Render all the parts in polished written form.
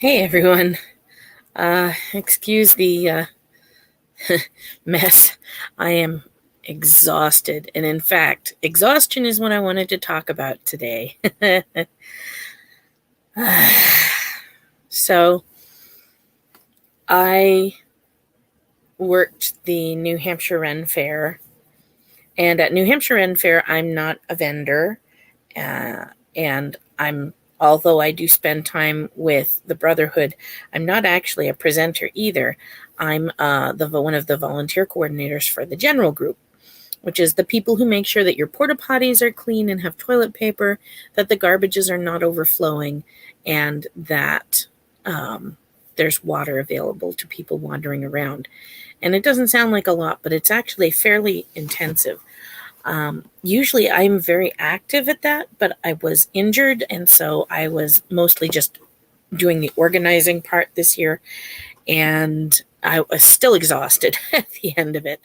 Hey everyone. Excuse the mess. I am exhausted. And in fact, exhaustion is what I wanted to talk about today. So, I worked the New Hampshire Ren Fair. And at New Hampshire Ren Fair, I'm not a vendor. And although I do spend time with the Brotherhood, I'm not actually a presenter either. I'm one of the volunteer coordinators for the general group, which is the people who make sure that your porta potties are clean and have toilet paper, that the garbages are not overflowing, and that there's water available to people wandering around. And it doesn't sound like a lot, but it's actually fairly intensive. Usually I'm very active at that, but I was injured, and so I was mostly just doing the organizing part this year, and I was still exhausted at the end of it.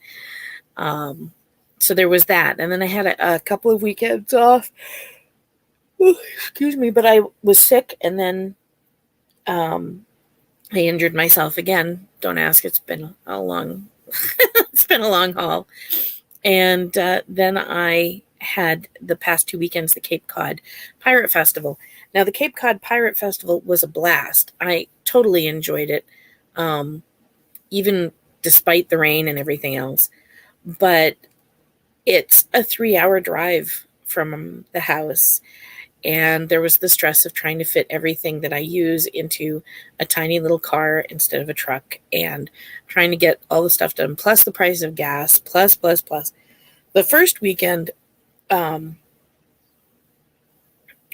So there was that, and then I had a couple of weekends off. Excuse me, but I was sick, and then I injured myself again. Don't ask. It's been a long, it's been a long haul. And then I had the past 2 weekends the Cape Cod Pirate Festival. Now, the Cape Cod Pirate Festival was a blast. I totally enjoyed it, even despite the rain and everything else. But it's a 3-hour drive from the house. And there was the stress of trying to fit everything that I use into a tiny little car instead of a truck, and trying to get all the stuff done, plus the price of gas, plus. The first weekend,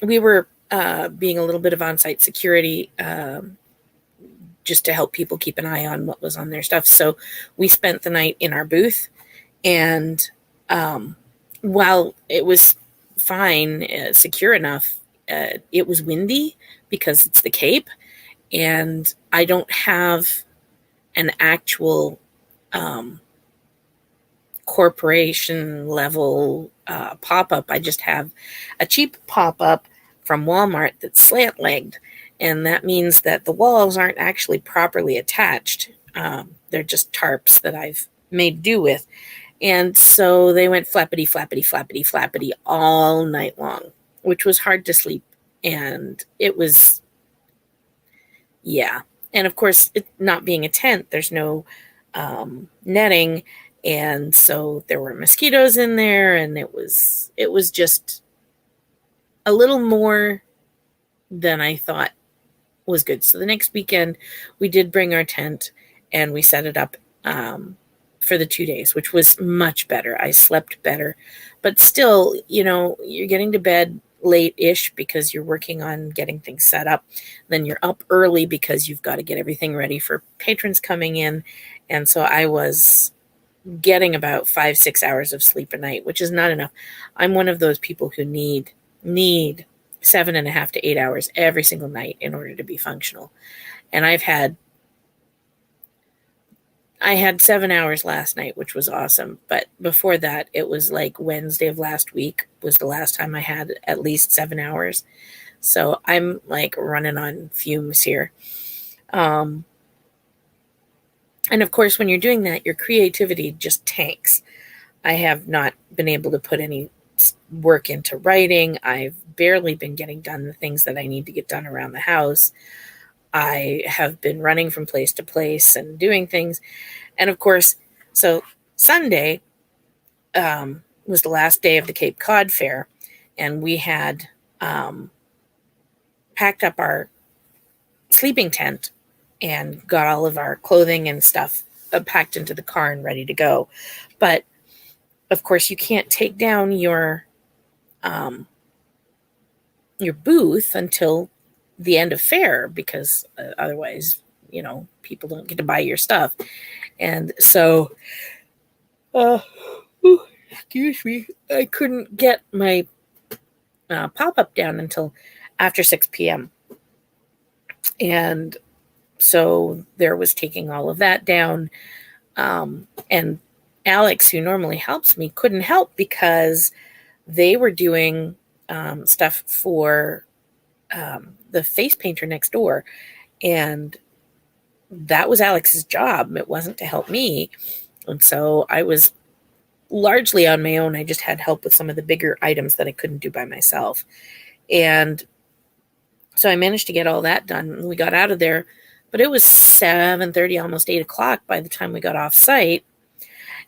we were being a little bit of on-site security, just to help people keep an eye on what was on their stuff. So we spent the night in our booth, and while it was fine, secure enough, it was windy because it's the Cape, and I don't have an actual corporation level pop-up. I just have a cheap pop-up from Walmart that's slant-legged, and that means that the walls aren't actually properly attached. They're just tarps that I've made do with. And so they went flappity, flappity, flappity, flappity all night long, which was hard to sleep. And it was, yeah. And of course, it not being a tent, there's no netting. And so there were mosquitoes in there, and it was just a little more than I thought was good. So the next weekend, we did bring our tent, and we set it up for the 2 days, which was much better. I slept better, but still, you're getting to bed late-ish because you're working on getting things set up. Then you're up early because you've got to get everything ready for patrons coming in. And so I was getting about 5-6 hours of sleep a night, which is not enough. I'm one of those people who need 7.5 to 8 hours every single night in order to be functional. And I had 7 hours last night, which was awesome. But before that, it was like Wednesday of last week was the last time I had at least 7 hours. So I'm like running on fumes here. And of course, when you're doing that, your creativity just tanks. I have not been able to put any work into writing. I've barely been getting done the things that I need to get done around the house. I have been running from place to place and doing things. And of course, so Sunday was the last day of the Cape Cod Fair, and we had packed up our sleeping tent and got all of our clothing and stuff packed into the car and ready to go. But of course, you can't take down your booth until the end of fair, because otherwise, people don't get to buy your stuff. And so, excuse me, I couldn't get my pop-up down until after 6 p.m. And so there was taking all of that down. And Alex, who normally helps me, couldn't help because they were doing stuff for the face painter next door. And that was Alex's job. It wasn't to help me. And so I was largely on my own. I just had help with some of the bigger items that I couldn't do by myself. And so I managed to get all that done. We got out of there, but it was 7:30, almost 8 o'clock by the time we got off site.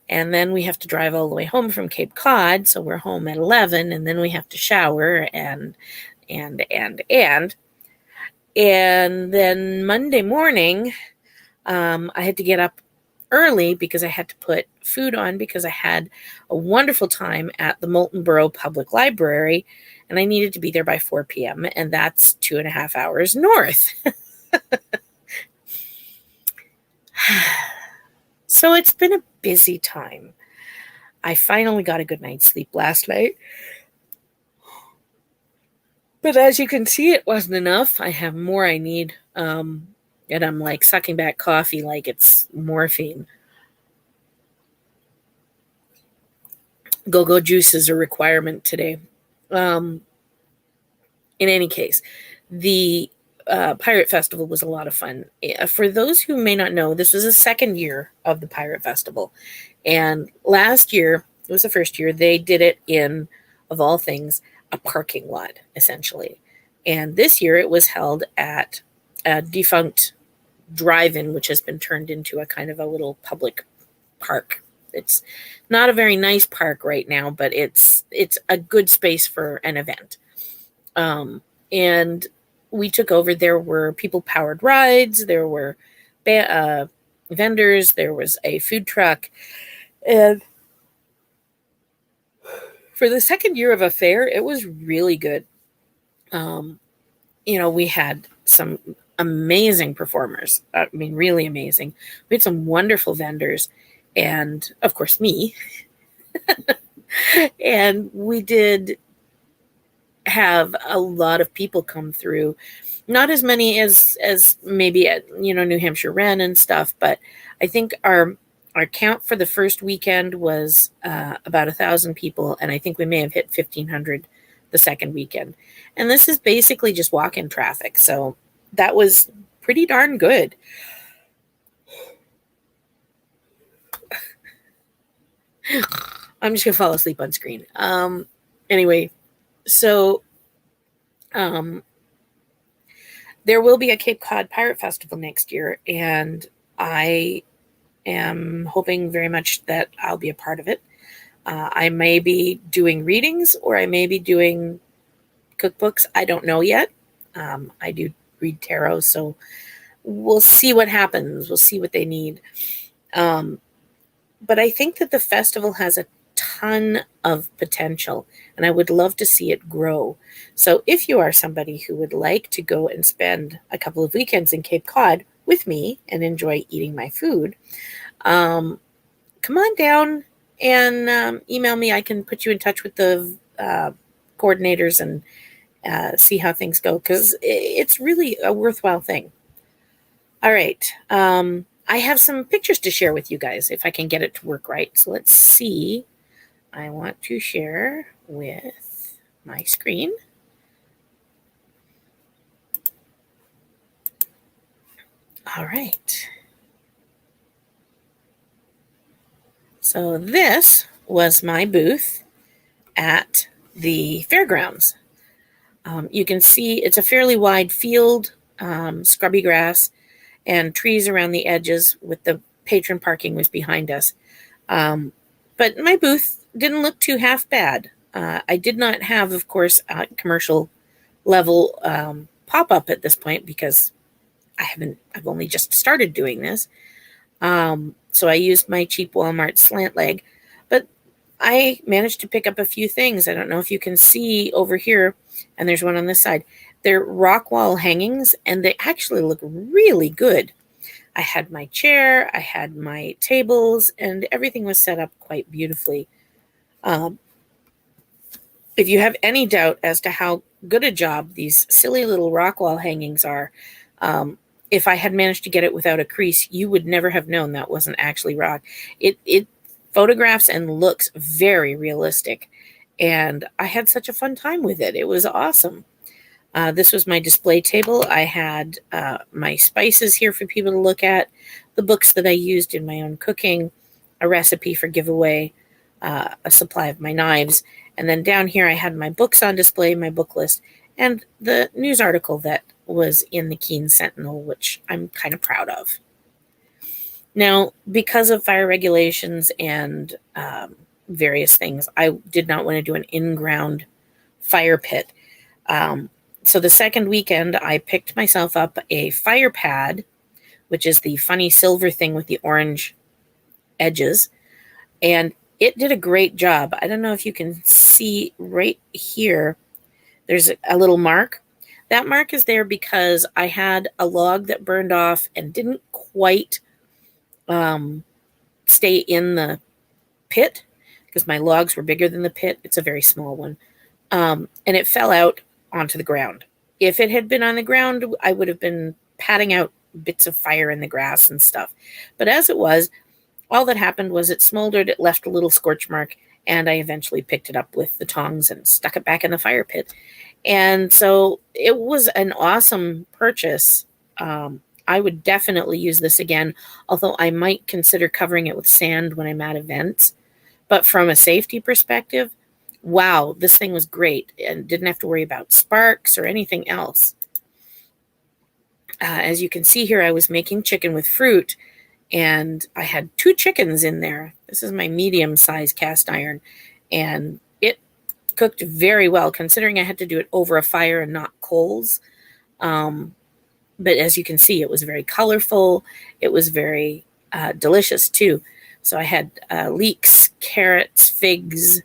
And then we have to drive all the way home from Cape Cod. So we're home at 11, and then we have to shower and then Monday morning, I had to get up early because I had to put food on because I had a wonderful time at the Molten Borough Public Library, and I needed to be there by 4 p.m., and that's 2.5 hours north. So it's been a busy time. I finally got a good night's sleep last night. But as you can see, it wasn't enough. I have more I need. And I'm like sucking back coffee like it's morphine. Go-go juice is a requirement today. In any case, the Pirate Festival was a lot of fun. For those who may not know, this was the second year of the Pirate Festival. And last year, it was the first year, they did it in, of all things, a parking lot, essentially. And this year it was held at a defunct drive-in, which has been turned into a kind of a little public park. It's not a very nice park right now, but it's a good space for an event. And we took over. There were people-powered rides. There were vendors. There was a food truck. And for the second year of a fair, it was really good. We had some amazing performers. I mean, really amazing. We had some wonderful vendors and, of course, me. And we did have a lot of people come through. Not as many as maybe at, New Hampshire Ren and stuff, but I think our count for the first weekend was about 1,000 people, and I think we may have hit 1,500 the second weekend. And this is basically just walk-in traffic, so that was pretty darn good. I'm just going to fall asleep on screen. Anyway, so there will be a Cape Cod Pirate Festival next year, and I am hoping very much that I'll be a part of it. I may be doing readings or I may be doing cookbooks. I don't know yet. I do read tarot, so we'll see what happens. We'll see what they need. But I think that the festival has a ton of potential, and I would love to see it grow. So if you are somebody who would like to go and spend a couple of weekends in Cape Cod with me and enjoy eating my food, come on down and email me. I can put you in touch with the coordinators and see how things go, because it's really a worthwhile thing. All right. I have some pictures to share with you guys if I can get it to work right. So let's see. I want to share with my screen. All right. So this was my booth at the fairgrounds. You can see it's a fairly wide field, scrubby grass, and trees around the edges with the patron parking was behind us. But my booth didn't look too half bad. I did not have, of course, a commercial level pop-up at this point because I've only just started doing this. So I used my cheap Walmart slant leg, but I managed to pick up a few things. I don't know if you can see over here, and there's one on this side. They're rock wall hangings, and they actually look really good. I had my chair, I had my tables, and everything was set up quite beautifully. If you have any doubt as to how good a job these silly little rock wall hangings are, if I had managed to get it without a crease, you would never have known that wasn't actually rock. It photographs and looks very realistic, and I had such a fun time with it. It was awesome. This was my display table. I had my spices here for people to look at, the books that I used in my own cooking, a recipe for giveaway, a supply of my knives, and then down here I had my books on display, my book list, and the news article that was in the Keene Sentinel, which I'm kind of proud of. Now, because of fire regulations and various things, I did not want to do an in-ground fire pit. So the second weekend, I picked myself up a fire pad, which is the funny silver thing with the orange edges, and it did a great job. I don't know if you can see right here, there's a little mark. That mark is there because I had a log that burned off and didn't quite stay in the pit because my logs were bigger than the pit. It's a very small one. And it fell out onto the ground. If it had been on the ground, I would have been patting out bits of fire in the grass and stuff. But as it was, all that happened was it smoldered, it left a little scorch mark, and I eventually picked it up with the tongs and stuck it back in the fire pit. And so it was an awesome purchase. I would definitely use this again, although I might consider covering it with sand when I'm at events. But from a safety perspective, wow, this thing was great and didn't have to worry about sparks or anything else. As you can see here, I was making chicken with fruit, and I had 2 chickens in there. This is my medium-sized cast iron, and it cooked very well, considering I had to do it over a fire and not coals. But as you can see, it was very colorful. It was very delicious, too. So I had leeks, carrots, figs,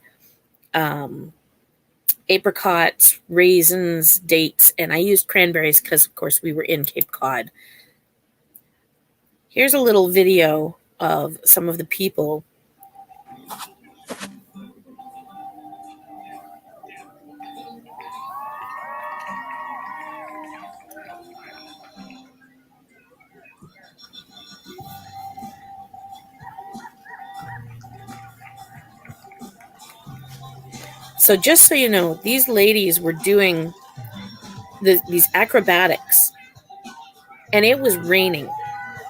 apricots, raisins, dates, and I used cranberries because, of course, we were in Cape Cod. Here's a little video of some of the people. So just so you know, these ladies were doing these acrobatics, and it was raining.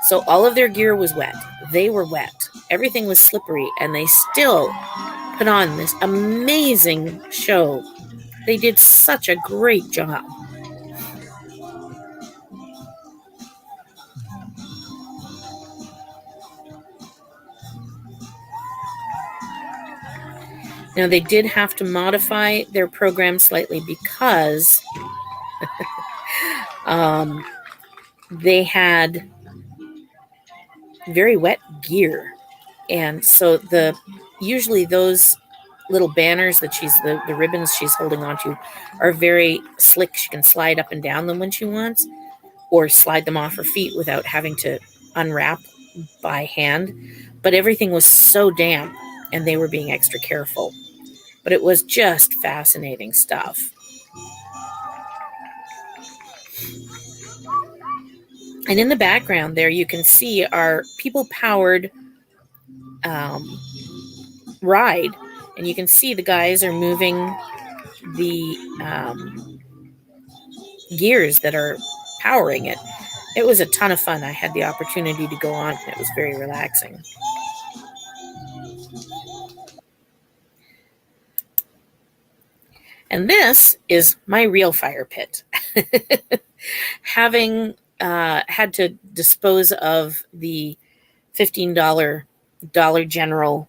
So all of their gear was wet. They were wet. Everything was slippery, and they still put on this amazing show. They did such a great job. Now, they did have to modify their program slightly because they had very wet gear. And so usually those little banners that the ribbons she's holding onto are very slick. She can slide up and down them when she wants, or slide them off her feet without having to unwrap by hand. But everything was so damp, and they were being extra careful. But it was just fascinating stuff. And in the background there, you can see our people-powered ride. And you can see the guys are moving the gears that are powering it. It was a ton of fun. I had the opportunity to go on, and it was very relaxing. And this is my real fire pit. Having had to dispose of the $15 Dollar General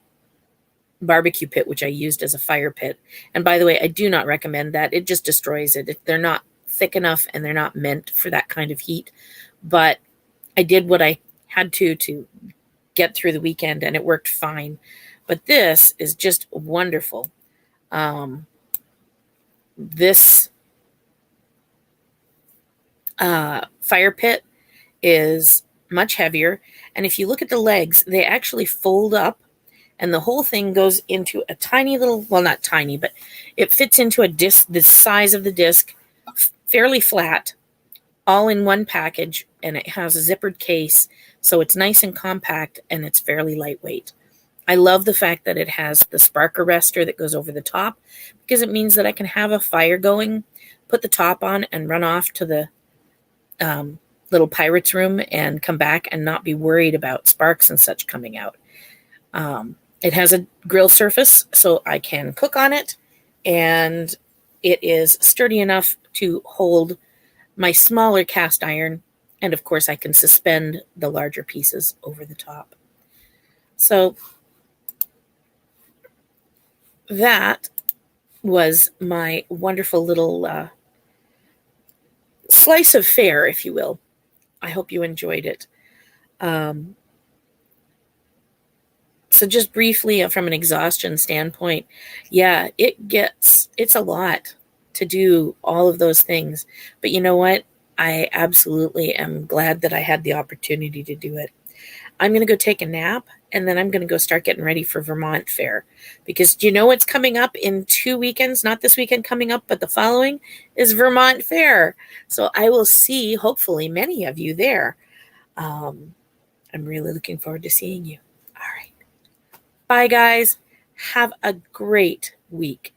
barbecue pit, which I used as a fire pit. And by the way, I do not recommend that. It just destroys it. They're not thick enough, and they're not meant for that kind of heat. But I did what I had to get through the weekend, and it worked fine. But this is just wonderful. This fire pit is much heavier, and if you look at the legs, they actually fold up, and the whole thing goes into a tiny little, well, not tiny, but it fits into a disc, the size of the disc, fairly flat, all in one package, and it has a zippered case, so it's nice and compact, and it's fairly lightweight. I love the fact that it has the spark arrestor that goes over the top, because it means that I can have a fire going, put the top on and run off to the little pirate's room and come back and not be worried about sparks and such coming out. It has a grill surface, so I can cook on it, and it is sturdy enough to hold my smaller cast iron, and of course I can suspend the larger pieces over the top. So that was my wonderful little slice of fare, if you will. I hope you enjoyed it. So just briefly from an exhaustion standpoint, yeah, it's a lot to do all of those things. But you know what? I absolutely am glad that I had the opportunity to do it. I'm going to go take a nap, and then I'm going to go start getting ready for Vermont Fair, because do you know what's coming up in 2 weekends? Not this weekend coming up, but the following is Vermont Fair. So I will see, hopefully, many of you there. I'm really looking forward to seeing you. All right. Bye, guys. Have a great week.